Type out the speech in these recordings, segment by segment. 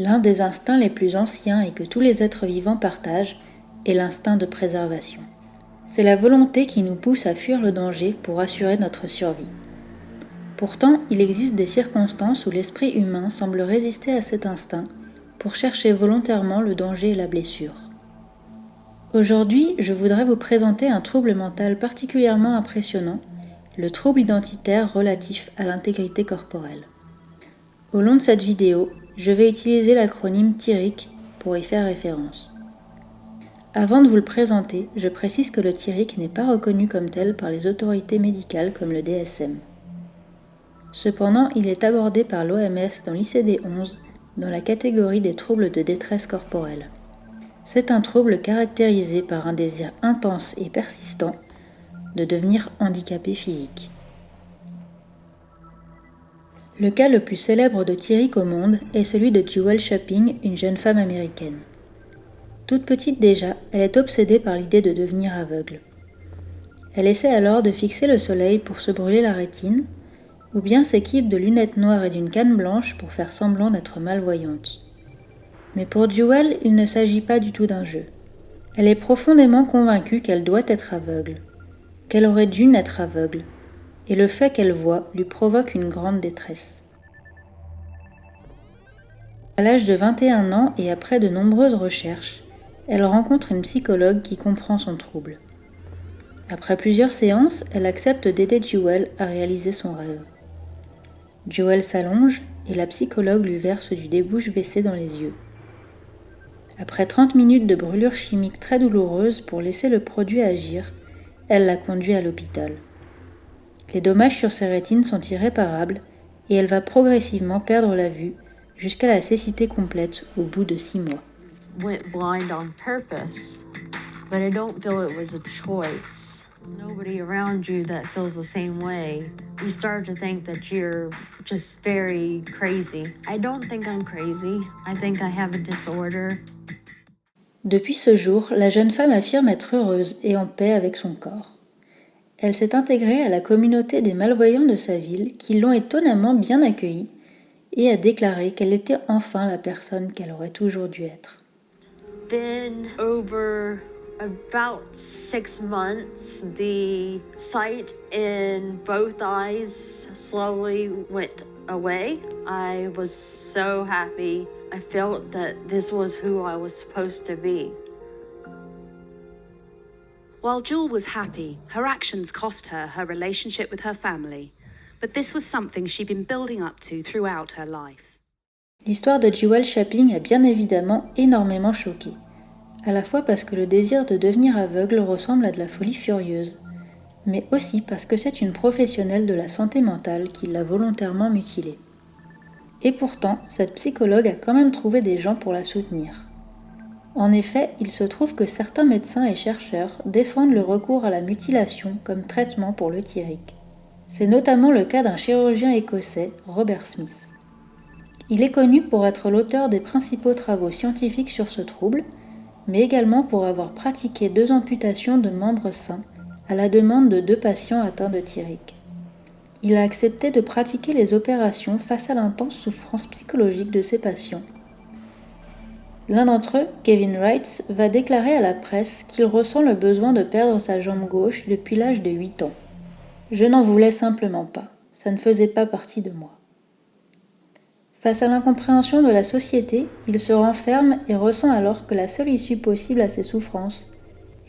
L'un des instincts les plus anciens et que tous les êtres vivants partagent est l'instinct de préservation. C'est la volonté qui nous pousse à fuir le danger pour assurer notre survie. Pourtant, il existe des circonstances où l'esprit humain semble résister à cet instinct pour chercher volontairement le danger et la blessure. Aujourd'hui, je voudrais vous présenter un trouble mental particulièrement impressionnant, le trouble identitaire relatif à l'intégrité corporelle. Au long de cette vidéo, je vais utiliser l'acronyme TIRIC pour y faire référence. Avant de vous le présenter, je précise que le TIRIC n'est pas reconnu comme tel par les autorités médicales comme le DSM. Cependant, il est abordé par l'OMS dans l'ICD-11 dans la catégorie des troubles de détresse corporelle. C'est un trouble caractérisé par un désir intense et persistant de devenir handicapé physique. Le cas le plus célèbre de TIRIC au monde est celui de Jewel Shopping, une jeune femme américaine. Toute petite déjà, elle est obsédée par l'idée de devenir aveugle. Elle essaie alors de fixer le soleil pour se brûler la rétine, ou bien s'équipe de lunettes noires et d'une canne blanche pour faire semblant d'être malvoyante. Mais pour Jewel, il ne s'agit pas du tout d'un jeu. Elle est profondément convaincue qu'elle doit être aveugle, qu'elle aurait dû naître aveugle, et le fait qu'elle voit lui provoque une grande détresse. À l'âge de 21 ans et après de nombreuses recherches, elle rencontre une psychologue qui comprend son trouble. Après plusieurs séances, elle accepte d'aider Jewel à réaliser son rêve. Jewel s'allonge et la psychologue lui verse du débouche-WC dans les yeux. Après 30 minutes de brûlure chimique très douloureuse pour laisser le produit agir, elle la conduit à l'hôpital. Les dommages sur ses rétines sont irréparables et elle va progressivement perdre la vue jusqu'à la cécité complète au bout de 6 mois. Went blind on purpose, but I don't feel it was a choice. Nobody around you that feels the same way. You start to think that you're just very crazy. I don't think I'm crazy. I think I have a disorder. Depuis ce jour, la jeune femme affirme être heureuse et en paix avec son corps. Elle s'est intégrée à la communauté des malvoyants de sa ville qui l'ont étonnamment bien accueillie et a déclaré qu'elle était enfin la personne qu'elle aurait toujours dû être. Been over about 6 months. The sight in both eyes slowly went away. I was so happy. I felt that this was who I was supposed to be. While Jewel was happy, her actions cost her her relationship with her family. But this was something she'd been building up to throughout her life. L'histoire de Jewel Shopping a bien évidemment énormément choqué, à la fois parce que le désir de devenir aveugle ressemble à de la folie furieuse, mais aussi parce que c'est une professionnelle de la santé mentale qui l'a volontairement mutilée. Et pourtant, cette psychologue a quand même trouvé des gens pour la soutenir. En effet, il se trouve que certains médecins et chercheurs défendent le recours à la mutilation comme traitement pour le TIRIC. C'est notamment le cas d'un chirurgien écossais, Robert Smith. Il est connu pour être l'auteur des principaux travaux scientifiques sur ce trouble, mais également pour avoir pratiqué 2 amputations de membres sains à la demande de 2 patients atteints de TIRIC. Il a accepté de pratiquer les opérations face à l'intense souffrance psychologique de ses patients. L'un d'entre eux, Kevin Wright, va déclarer à la presse qu'il ressent le besoin de perdre sa jambe gauche depuis l'âge de 8 ans. « Je n'en voulais simplement pas, ça ne faisait pas partie de moi. » Face à l'incompréhension de la société, il se renferme et ressent alors que la seule issue possible à ses souffrances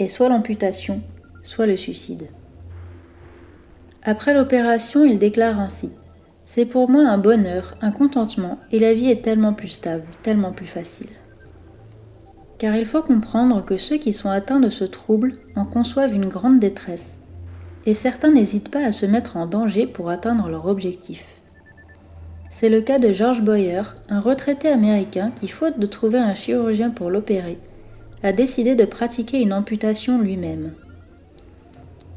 est soit l'amputation, soit le suicide. Après l'opération, il déclare ainsi : « C'est pour moi un bonheur, un contentement, et la vie est tellement plus stable, tellement plus facile. » Car il faut comprendre que ceux qui sont atteints de ce trouble en conçoivent une grande détresse, et certains n'hésitent pas à se mettre en danger pour atteindre leur objectif. C'est le cas de George Boyer, un retraité américain qui, faute de trouver un chirurgien pour l'opérer, a décidé de pratiquer une amputation lui-même.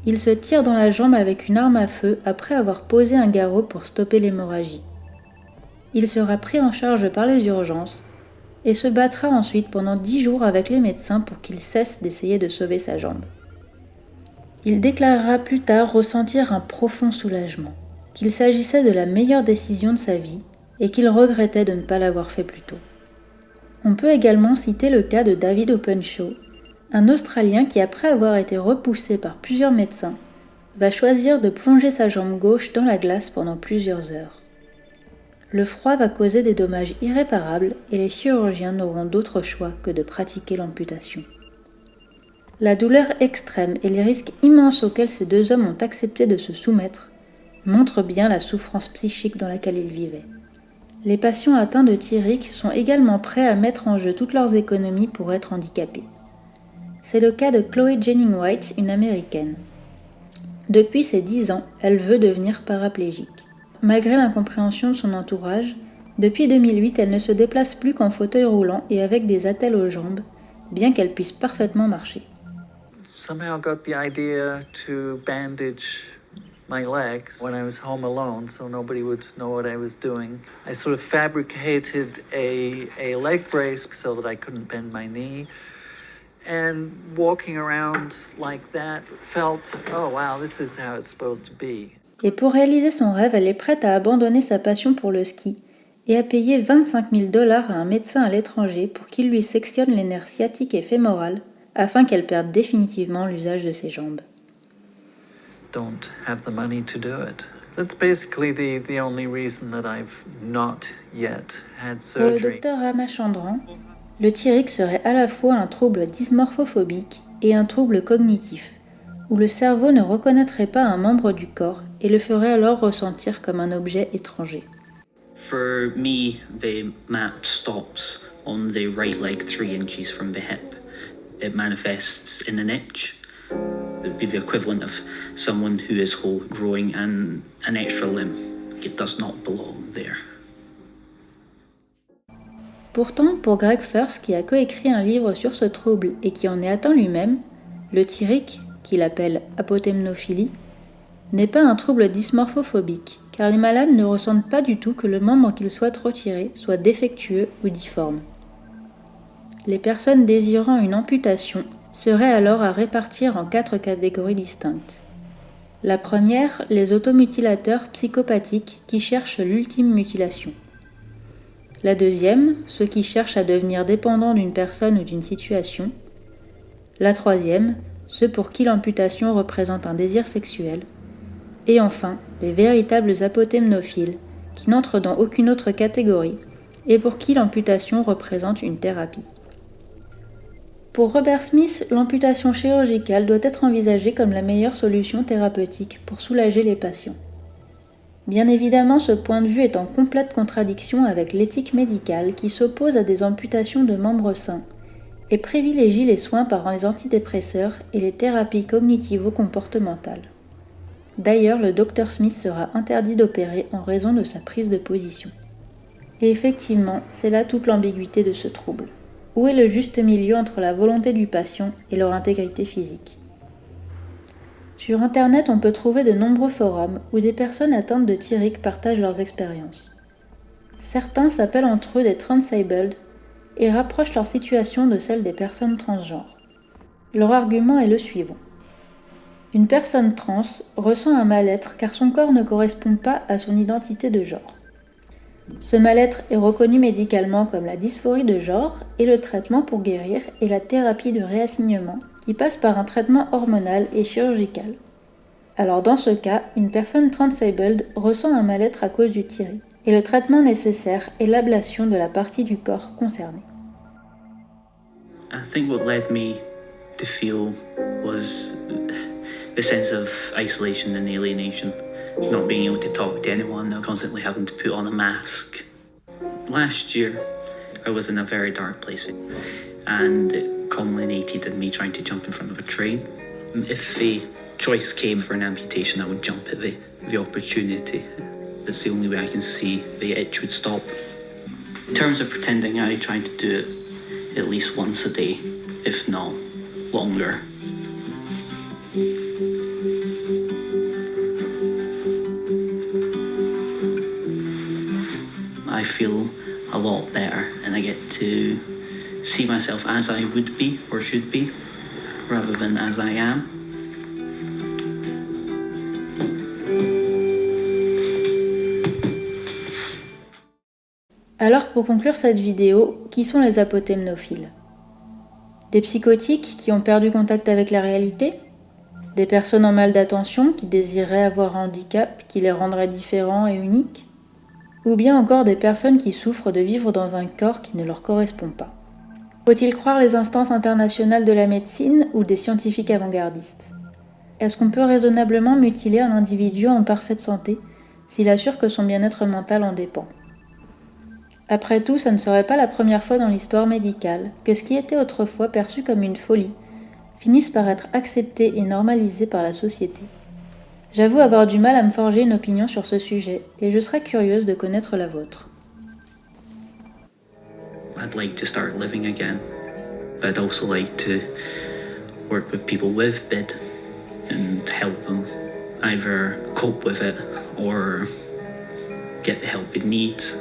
Il se tire dans la jambe avec une arme à feu après avoir posé un garrot pour stopper l'hémorragie. Il sera pris en charge par les urgences et se battra ensuite pendant 10 jours avec les médecins pour qu'il cesse d'essayer de sauver sa jambe. Il déclarera plus tard ressentir un profond soulagement, qu'il s'agissait de la meilleure décision de sa vie et qu'il regrettait de ne pas l'avoir fait plus tôt. On peut également citer le cas de David Openshaw, un Australien qui, après avoir été repoussé par plusieurs médecins, va choisir de plonger sa jambe gauche dans la glace pendant plusieurs heures. Le froid va causer des dommages irréparables et les chirurgiens n'auront d'autre choix que de pratiquer l'amputation. La douleur extrême et les risques immenses auxquels ces deux hommes ont accepté de se soumettre montrent bien la souffrance psychique dans laquelle ils vivaient. Les patients atteints de Thyrick sont également prêts à mettre en jeu toutes leurs économies pour être handicapés. C'est le cas de Chloe Jennings-White, une Américaine. Depuis ses 10 ans, elle veut devenir paraplégique. Malgré l'incompréhension de son entourage, depuis 2008, elle ne se déplace plus qu'en fauteuil roulant et avec des attelles aux jambes, bien qu'elle puisse parfaitement marcher. Somehow got the idea to bandage my legs when I was home alone so nobody would know what I was doing. I sort of fabricated a leg brace so that I couldn't bend my knee. And walking around like that felt, oh wow, this is how it's supposed to be. Et pour réaliser son rêve, elle est prête à abandonner sa passion pour le ski et à payer $25,000 à un médecin à l'étranger pour qu'il lui sectionne les nerfs sciatiques et fémorales afin qu'elle perde définitivement l'usage de ses jambes. Don't have the money to do it. That's basically the only reason that I've not yet had surgery. Pour le docteur Ramachandran, le Thyrick serait à la fois un trouble dysmorphophobique et un trouble cognitif, où le cerveau ne reconnaîtrait pas un membre du corps et le ferait alors ressentir comme un objet étranger. For me, the map stops on the right leg 3 inches from the hip. It manifests in an itch. It would be the equivalent of someone who is growing an extra limb. It does not belong there. Pourtant, pour Greg First, qui a coécrit un livre sur ce trouble et qui en est atteint lui-même, le Thyrick, qu'il appelle apotemnophilie, n'est pas un trouble dysmorphophobique, car les malades ne ressentent pas du tout que le membre qu'ils souhaitent retirer soit défectueux ou difforme. Les personnes désirant une amputation seraient alors à répartir en 4 catégories distinctes. La première, les automutilateurs psychopathiques qui cherchent l'ultime mutilation. La deuxième, ceux qui cherchent à devenir dépendants d'une personne ou d'une situation. La troisième, ceux pour qui l'amputation représente un désir sexuel. Et enfin, les véritables apotemnophiles, qui n'entrent dans aucune autre catégorie, et pour qui l'amputation représente une thérapie. Pour Robert Smith, l'amputation chirurgicale doit être envisagée comme la meilleure solution thérapeutique pour soulager les patients. Bien évidemment, ce point de vue est en complète contradiction avec l'éthique médicale qui s'oppose à des amputations de membres sains et privilégie les soins par les antidépresseurs et les thérapies cognitivo-comportementales. D'ailleurs, le Dr Smith sera interdit d'opérer en raison de sa prise de position. Et effectivement, c'est là toute l'ambiguïté de ce trouble. Où est le juste milieu entre la volonté du patient et leur intégrité physique ? Sur Internet, on peut trouver de nombreux forums où des personnes atteintes de Thyrick partagent leurs expériences. Certains s'appellent entre eux des transabled et rapprochent leur situation de celle des personnes transgenres. Leur argument est le suivant. Une personne trans ressent un mal-être car son corps ne correspond pas à son identité de genre. Ce mal-être est reconnu médicalement comme la dysphorie de genre et le traitement pour guérir est la thérapie de réassignement qui passe par un traitement hormonal et chirurgical. Alors dans ce cas, une personne transabled ressent un mal-être à cause du Thyrick et le traitement nécessaire est l'ablation de la partie du corps concernée. I think what led me to feel was the sense of isolation and alienation. Not being able to talk to anyone, constantly having to put on a mask. Last year, I was in a very dark place, and it culminated in me trying to jump in front of a train. If the choice came for an amputation, I would jump at the opportunity. That's the only way I can see the itch would stop. In terms of pretending, I try to do it at least once a day, if not longer. I feel a lot better and I get to see myself as I would be or should be rather than as I am. Alors pour conclure cette vidéo, qui sont les apotemnophiles? Des psychotiques qui ont perdu contact avec la réalité? Des personnes en mal d'attention qui désireraient avoir un handicap qui les rendrait différents et uniques? Ou bien encore des personnes qui souffrent de vivre dans un corps qui ne leur correspond pas? Faut-il croire les instances internationales de la médecine ou des scientifiques avant-gardistes? Est-ce qu'on peut raisonnablement mutiler un individu en parfaite santé s'il assure que son bien-être mental en dépend? Après tout, ça ne serait pas la première fois dans l'histoire médicale que ce qui était autrefois perçu comme une folie finisse par être accepté et normalisé par la société. J'avoue avoir du mal à me forger une opinion sur ce sujet et je serais curieuse de connaître la vôtre. I'd like to start living again, but I'd also like to work with people with BID and help them either cope with it or get the help it needs.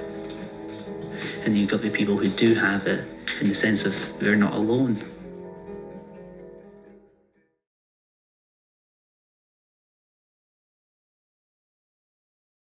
And you've got the people who do have it in the sense of they're not alone.